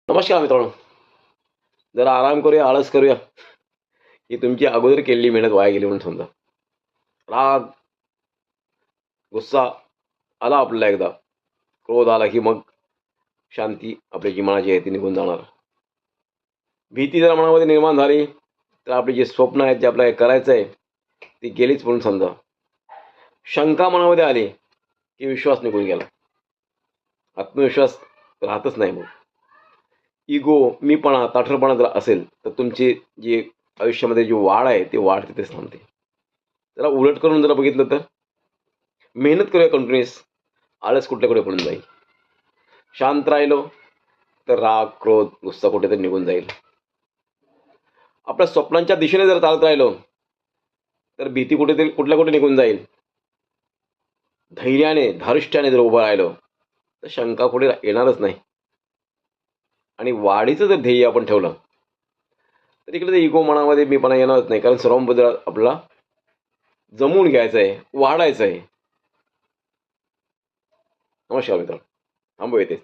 नमस्कार मित्रांनो. जरा आराम करूया, आळस करूया, की तुमची अगोदर केलेली मेहनत वाया गेली म्हणून समजा. राग, गुस्सा आला आपल्याला एकदा, क्रोध आला की मग शांती आपली जी मनाची आहे ती निघून जाणार. भीती जर मनामध्ये निर्माण झाली तर आपली जी स्वप्न आहेत, जे आपल्याला करायचं आहे ती गेलीच म्हणून समजा. शंका मनामध्ये आली की विश्वास निघून गेला, आत्मविश्वास राहतच नाही. मग इगो, मीपणा, ताठरपणा जर असेल तर तुमची जी आयुष्यामध्ये जी वाढ आहे ती वाढ तिथेच थांबते. जरा उलट करून जरा बघितलं तर मेहनत करूया कंटिन्युअस, आळस कुठल्या कुठे पडून जाईल. शांत राहिलो तर राग, क्रोध, गुस्सा कुठेतरी निघून जाईल. आपल्या स्वप्नांच्या दिशेने जर चालत राहिलो तर भीती कुठेतरी कुठल्या कुठे निघून जाईल. धैर्याने, धारिष्ट्याने जर उभं राहिलो तर शंका कुठे येणारच नाही. आणि वाढीचं जर ध्येय आपण ठेवलं तर इकडे इगो मनामध्ये मीपणा येणारच नाही, कारण सर्वांबद्दल आपल्याला जमवून घ्यायचं आहे, वाढायचं आहे. नमस्कार मित्रांनो, थांबू येतेच.